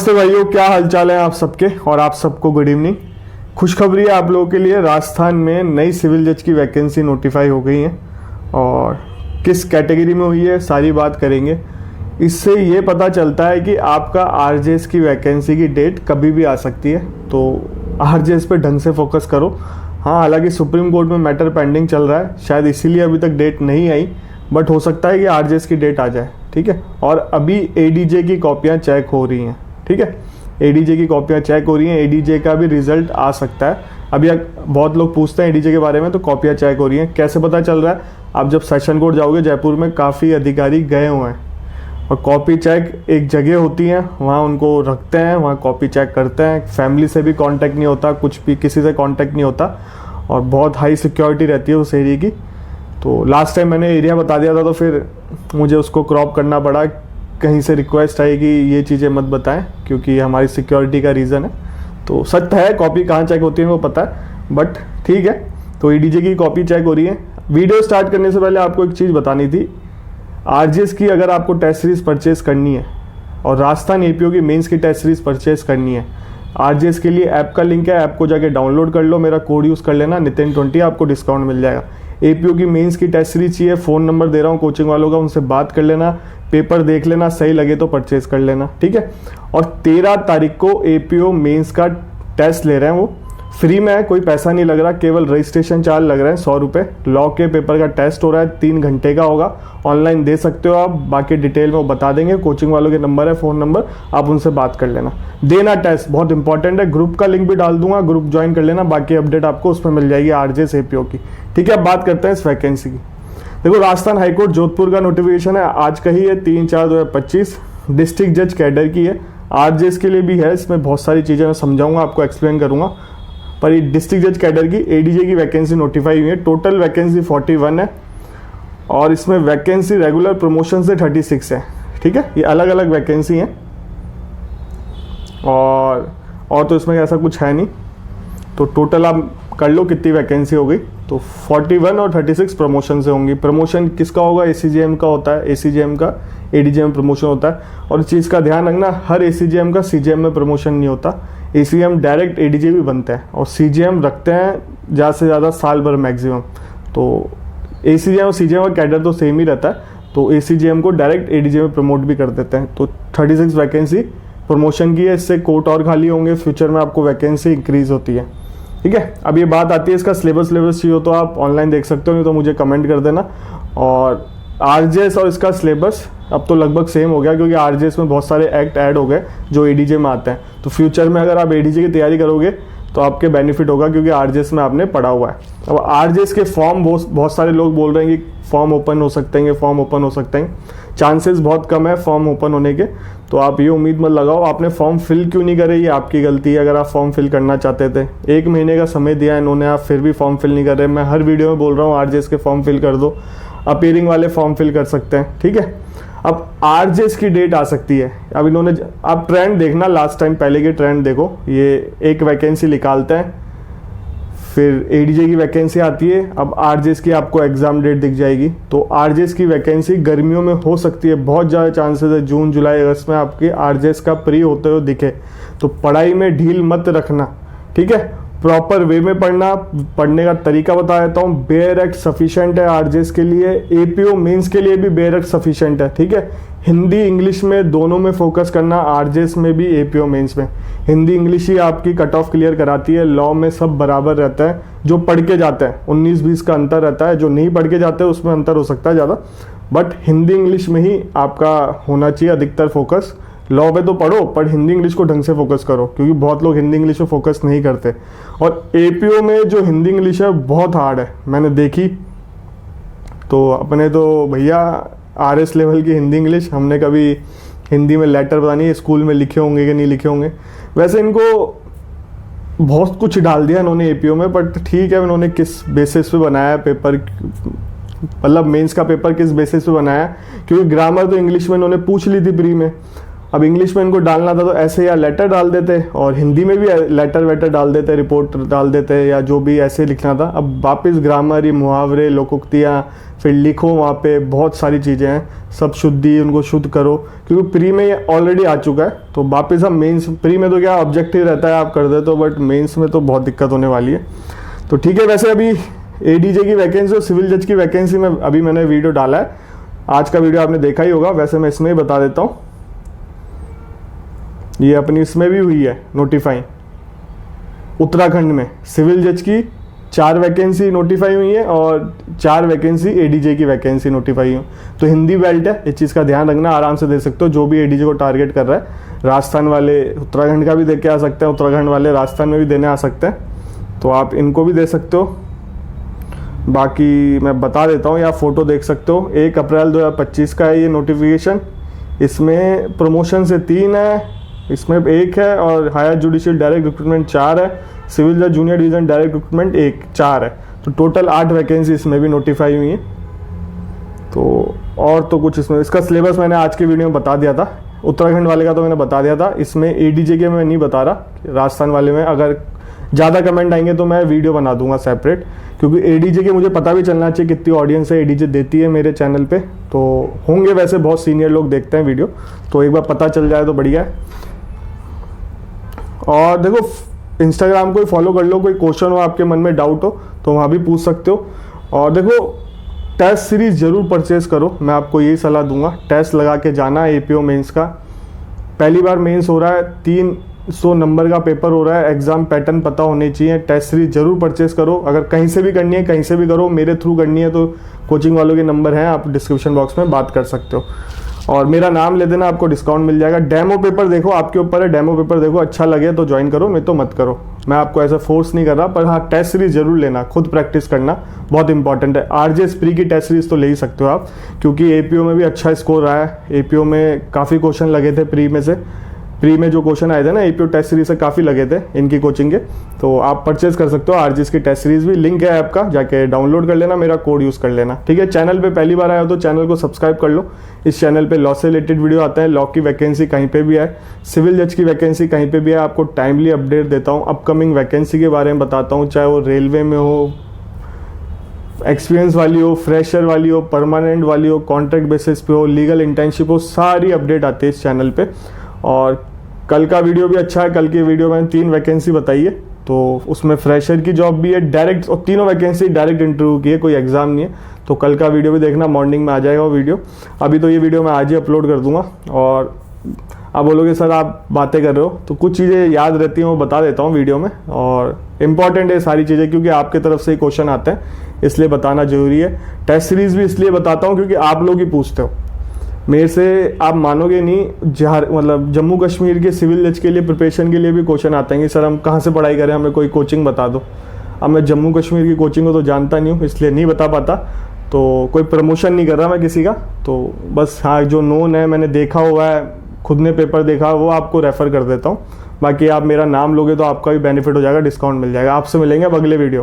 नमस्ते भाइयों, क्या हालचाल है आप सबके। और आप सबको गुड इवनिंग। खुशखबरी है आप लोगों के लिए, राजस्थान में नई सिविल जज की वैकेंसी नोटिफाई हो गई है और किस कैटेगरी में हुई है सारी बात करेंगे। इससे ये पता चलता है कि आपका आरजेएस की वैकेंसी की डेट कभी भी आ सकती है, तो आरजेएस पे ढंग से फोकस करो। हाँ, हालांकि सुप्रीम कोर्ट में मैटर पेंडिंग चल रहा है, शायद इसीलिए अभी तक डेट नहीं आई, बट हो सकता है कि आरजेएस की डेट आ जाए। ठीक है, और अभी एडीजे की कॉपियाँ चेक हो रही हैं। ठीक है, एडीजे की कॉपियाँ चेक हो रही हैं, एडीजे का भी रिजल्ट आ सकता है। अभी बहुत लोग पूछते हैं एडीजे के बारे में, तो कॉपियाँ चेक हो रही हैं। कैसे पता चल रहा है? आप जब सेशन कोर्ट जाओगे जयपुर में, काफ़ी अधिकारी गए हुए हैं और कॉपी चेक एक जगह होती है, वहाँ उनको रखते हैं, वहाँ कॉपी चेक करते हैं। फैमिली से भी कांटेक्ट नहीं होता, कुछ भी किसी से कांटेक्ट नहीं होता और बहुत हाई सिक्योरिटी रहती है उस एरिया की। तो लास्ट टाइम मैंने एरिया बता दिया था, तो फिर मुझे उसको क्रॉप करना पड़ा। कहीं से रिक्वेस्ट आई कि ये चीज़ें मत बताएं क्योंकि हमारी सिक्योरिटी का रीज़न है। तो सच है, कॉपी कहाँ चेक होती है वो पता है, बट ठीक है। तो एडीजे की कॉपी चेक हो रही है। वीडियो स्टार्ट करने से पहले आपको एक चीज़ बतानी थी। आरजेएस की अगर आपको टेस्ट सीरीज परचेज करनी है और राजस्थान एपीओ की मेंस की टेस्ट सीरीज परचेज करनी है, आरजेएस के लिए ऐप का लिंक है, ऐप को जाके डाउनलोड कर लो, मेरा कोड यूज़ कर लेना Nitin20, आपको डिस्काउंट मिल जाएगा। एपीओ की मेंस की टेस्ट सीरीज चाहिए, फ़ोन नंबर दे रहा हूँ कोचिंग वालों का, उनसे बात कर लेना, पेपर देख लेना, सही लगे तो परचेज कर लेना। ठीक है, और 13 तारीख को एपीओ मेंस का टेस्ट ले रहे हैं, वो फ्री में है, कोई पैसा नहीं लग रहा, केवल रजिस्ट्रेशन चार्ज लग रहा है 100 रुपये। लॉ के पेपर का टेस्ट हो रहा है, 3 घंटे का होगा, ऑनलाइन दे सकते हो आप, बाकी डिटेल में वो बता देंगे। कोचिंग वालों के नंबर है, फ़ोन नंबर, आप उनसे बात कर लेना। देना टेस्ट बहुत इंपॉर्टेंट है, ग्रुप का लिंक भी डाल दूंगा, ग्रुप ज्वाइन कर लेना, बाकी अपडेट आपको उसमें मिल जाएगी आरजेएस एपीओ की। ठीक है, अब बात करते हैं इस वैकेंसी की। देखो, राजस्थान हाईकोर्ट जोधपुर का नोटिफिकेशन है, आज का ही है, 3/4/2025, डिस्ट्रिक्ट जज कैडर की है, आरजेएस के लिए भी है। इसमें बहुत सारी चीज़ें मैं समझाऊंगा, आपको एक्सप्लेन करूंगा। पर ये डिस्ट्रिक्ट जज कैडर की एडीजे की वैकेंसी नोटिफाई हुई है। टोटल वैकेंसी 41 है और इसमें वैकेंसी रेगुलर प्रमोशन से 36 है। ठीक है, ये अलग अलग वैकेंसी हैं और तो इसमें ऐसा कुछ है नहीं। तो टोटल आप कर लो कितनी वैकेंसी हो गई, तो 41 और 36 प्रमोशन से होंगी। प्रमोशन किसका होगा? एसीजीएम का होता है, एसीजीएम का एडीजे में प्रमोशन होता है। और इस चीज़ का ध्यान रखना, हर एसीजीएम का सीजीएम में प्रमोशन नहीं होता। एसीजीएम डायरेक्ट एडीजे भी बनते हैं और सीजीएम रखते हैं ज़्यादा से ज़्यादा साल भर मैक्सिमम। तो एसीजीएम और सीजीएम का कैडर तो सेम ही रहता है, तो एसीजीएम को डायरेक्ट एडीजे में प्रमोट भी कर देते हैं। तो 36 वैकेंसी प्रमोशन की है, इससे कोर्ट और खाली होंगे, फ्यूचर में आपको वैकेंसी इंक्रीज होती है। ठीक है, अब ये बात आती है इसका सिलेबस चाहिए हो तो आप ऑनलाइन देख सकते हो, नहीं तो मुझे कमेंट कर देना। और आरजेएस और इसका सिलेबस अब तो लगभग सेम हो गया, क्योंकि आरजेएस में बहुत सारे एक्ट ऐड हो गए जो एडीजे में आते हैं। तो फ्यूचर में अगर आप एडीजे की तैयारी करोगे तो आपके बेनिफिट होगा, क्योंकि आरजेएस में आपने पढ़ा हुआ है। अब आरजेएस के फॉर्म बहुत सारे लोग बोल रहे हैं कि फॉर्म ओपन हो सकते हैं, फॉर्म ओपन हो सकते हैं। चांसेस बहुत कम है फॉर्म ओपन होने के, तो आप ये उम्मीद मत लगाओ। आपने फॉर्म फिल क्यों नहीं करे, ये आपकी गलती है। अगर आप फॉर्म फिल करना चाहते थे, 1 महीने का समय दिया इन्होंने, आप फिर भी फॉर्म फिल नहीं कर रहे। मैं हर वीडियो में बोल रहा हूँ आरजेएस के फॉर्म फिल कर दो, अपीयरिंग वाले फॉर्म फिल कर सकते हैं। ठीक है, अब आरजेएस की डेट आ सकती है। अब इन्होंने, आप ट्रेंड देखना, लास्ट टाइम पहले के ट्रेंड देखो, ये एक वैकेंसी निकालते हैं, फिर एडीजे की वैकेंसी आती है, अब आरजेएस की आपको एग्जाम डेट दिख जाएगी। तो आरजेएस की वैकेंसी गर्मियों में हो सकती है, बहुत ज़्यादा चांसेस है जून जुलाई अगस्त में आपके आरजेएस का प्री होते हुए दिखे। तो पढ़ाई में ढील मत रखना। ठीक है, प्रॉपर वे में पढ़ना। पढ़ने का तरीका बता देता हूँ। बेयर एक्ट सफिशिएंट है आरजेएस के लिए, एपीओ मेंस के लिए भी बेयर एक्ट सफिशिएंट है। ठीक है, हिंदी इंग्लिश में दोनों में फोकस करना, आरजेएस में भी एपीओ मेंस में। हिंदी इंग्लिश ही आपकी कट ऑफ क्लियर कराती है, लॉ में सब बराबर रहता है। जो पढ़ के जाते हैं 19-20 का अंतर रहता है, जो नहीं पढ़ के जाते हैं उसमें अंतर हो सकता है ज़्यादा, बट हिंदी इंग्लिश में ही आपका होना चाहिए अधिकतर फोकस। लॉ में तो पढ़ो, पर हिंदी इंग्लिश को ढंग से फोकस करो, क्योंकि बहुत लोग हिंदी इंग्लिश में फोकस नहीं करते। और एपीओ में जो हिंदी इंग्लिश है बहुत हार्ड है, मैंने देखी। तो अपने तो भैया आरएस लेवल की हिंदी इंग्लिश, हमने कभी हिंदी में लेटर पता नहीं स्कूल में लिखे होंगे कि नहीं लिखे होंगे। वैसे इनको बहुत कुछ डाल दिया इन्होंने एपीओ में, बट ठीक है, इन्होंने किस बेसिस पे बनाया पेपर, मतलब मेंस का पेपर किस बेसिस पे बनाया, क्योंकि ग्रामर तो इंग्लिश में इन्होंने पूछ ली थी प्री में, अब इंग्लिश में इनको डालना था तो ऐसे या लेटर डाल देते, और हिंदी में भी लेटर वेटर डाल देते, रिपोर्ट डाल देते, या जो भी ऐसे लिखना था। अब वापस ग्रामर, ये मुहावरे, लोकोक्तियाँ, फिर लिखो वहाँ पे बहुत सारी चीज़ें हैं, सब शुद्धि, उनको शुद्ध करो, क्योंकि प्री में ये ऑलरेडी आ चुका है। तो वापस हम मेंस, प्री में तो क्या ऑब्जेक्टिव रहता है आप कर देते हो, बट मेंस में तो बहुत दिक्कत होने वाली है। तो ठीक है, वैसे अभी एडीजे की वैकेंसी और सिविल जज की वैकेंसी में अभी मैंने वीडियो डाला है, आज का वीडियो आपने देखा ही होगा। वैसे मैं इसमें ही बता देता हूँ, ये अपनी इसमें भी हुई है नोटिफाई, उत्तराखंड में सिविल जज की 4 वैकेंसी नोटिफाई हुई है और 4 वैकेंसी एडीजे की वैकेंसी नोटिफाई हुई। तो हिंदी बेल्ट है, इस चीज़ का ध्यान रखना, आराम से दे सकते हो जो भी एडीजे को टारगेट कर रहा है। राजस्थान वाले उत्तराखंड का भी दे के आ सकते हैं, उत्तराखंड वाले राजस्थान में भी देने आ सकते हैं, तो आप इनको भी दे सकते हो। बाकी मैं बता देता हूँ, या फ़ोटो देख सकते हो, 1 अप्रैल 2025 का है ये नोटिफिकेशन। इसमें प्रमोशन से 3 है, इसमें 1 है, और हायर जुडिशियल डायरेक्ट रिक्रूटमेंट 4 है, सिविल जज जूनियर डिवीजन डायरेक्ट रिक्रूटमेंट 4 है। तो टोटल 8 वैकेंसी इसमें भी नोटिफाई हुई है। तो और तो कुछ इसमें, इसका सिलेबस मैंने आज के वीडियो में बता दिया था, उत्तराखंड वाले का तो मैंने बता दिया था, इसमें एडीजे के मैं नहीं बता रहा। राजस्थान वाले में अगर ज़्यादा कमेंट आएंगे तो मैं वीडियो बना दूंगा सेपरेट, क्योंकि एडीजे के मुझे पता भी चलना चाहिए कितनी ऑडियंस है एडीजे देती है मेरे चैनल पे। तो होंगे वैसे बहुत सीनियर लोग देखते हैं वीडियो, तो एक बार पता चल जाए तो बढ़िया है। और देखो, इंस्टाग्राम को ही फॉलो कर लो, कोई क्वेश्चन हो आपके मन में, डाउट हो तो वहाँ भी पूछ सकते हो। और देखो, टेस्ट सीरीज जरूर परचेज करो, मैं आपको यही सलाह दूंगा। टेस्ट लगा के जाना, एपीओ मेंस का पहली बार मेंस हो रहा है, 300 नंबर का पेपर हो रहा है, एग्जाम पैटर्न पता होने चाहिए। टेस्ट सीरीज जरूर परचेज करो, अगर कहीं से भी करनी है कहीं से भी करो, मेरे थ्रू करनी है तो कोचिंग वालों के नंबर हैं, आप डिस्क्रिप्शन बॉक्स में बात कर सकते हो, और मेरा नाम ले देना, आपको डिस्काउंट मिल जाएगा। डेमो पेपर देखो, आपके ऊपर है, डेमो पेपर देखो, अच्छा लगे तो ज्वाइन करो, नहीं तो मत करो। मैं आपको ऐसा फोर्स नहीं कर रहा, पर हाँ टेस्ट सीरीज जरूर लेना, खुद प्रैक्टिस करना बहुत इंपॉर्टेंट है। आरजे प्री की टेस्ट सीरीज तो ले ही सकते हो आप, क्योंकि एपीओ में भी अच्छा स्कोर रहा है। एपीओ में काफ़ी क्वेश्चन लगे थे प्री में से, प्री में जो क्वेश्चन आए थे ना एपीओ टेस्ट सीरीज से काफ़ी लगे थे इनकी कोचिंग के, तो आप परचेज कर सकते हो आरजीएस की टेस्ट सीरीज भी। लिंक है ऐप का, जाके डाउनलोड कर लेना, मेरा कोड यूज़ कर लेना, ठीक है। चैनल पे पहली बार आया हो तो चैनल को सब्सक्राइब कर लो। इस चैनल पे लॉ से रिलेटेड वीडियो आता है, लॉ की वैकेंसी कहीं पे भी है, सिविल जज की वैकेंसी कहीं पे भी है, आपको टाइमली अपडेट देता हूँ। अपकमिंग वैकेंसी के बारे में बताता हूँ, चाहे वो रेलवे में हो, एक्सपीरियंस वाली हो, फ्रेशर वाली हो, परमानेंट वाली हो, कॉन्ट्रैक्ट बेसिस पे हो, लीगल इंटर्नशिप हो, सारी अपडेट आती है इस चैनल पे। और कल का वीडियो भी अच्छा है, कल की वीडियो में 3 वैकेंसी बताई है, तो उसमें फ्रेशर की जॉब भी है डायरेक्ट, और तीनों वैकेंसी डायरेक्ट इंटरव्यू की है, कोई एग्जाम नहीं है। तो कल का वीडियो भी देखना, मॉर्निंग में आ जाएगा वो वीडियो। अभी तो ये वीडियो मैं आज ही अपलोड कर दूंगा। और आप बोलोगे सर आप बातें कर रहे हो, तो कुछ चीज़ें याद रहती हैं वो बता देता हूँ वीडियो में, और इम्पॉर्टेंट है सारी चीज़ें, क्योंकि आपकी तरफ से ही क्वेश्चन आते हैं, इसलिए बताना जरूरी है। टेस्ट सीरीज भी इसलिए बताता हूँ क्योंकि आप लोग ही पूछते हो मेरे से, आप मानोगे नहीं, मतलब जम्मू कश्मीर के सिविल जज के लिए प्रिपरेशन के लिए भी क्वेश्चन आते हैं कि सर हम कहाँ से पढ़ाई करें, हमें कोई कोचिंग बता दो। अब मैं जम्मू कश्मीर की कोचिंग को तो जानता नहीं हूँ, इसलिए नहीं बता पाता, तो कोई प्रमोशन नहीं कर रहा मैं किसी का, तो बस हाँ जो नोन है, मैंने देखा हुआ है, खुद ने पेपर देखा, वो आपको रेफ़र कर देता हूँ। बाकी आप मेरा नाम लोगे तो आपका भी बेनिफिट हो जाएगा, डिस्काउंट मिल जाएगा। आपसे मिलेंगे अब अगले वीडियो।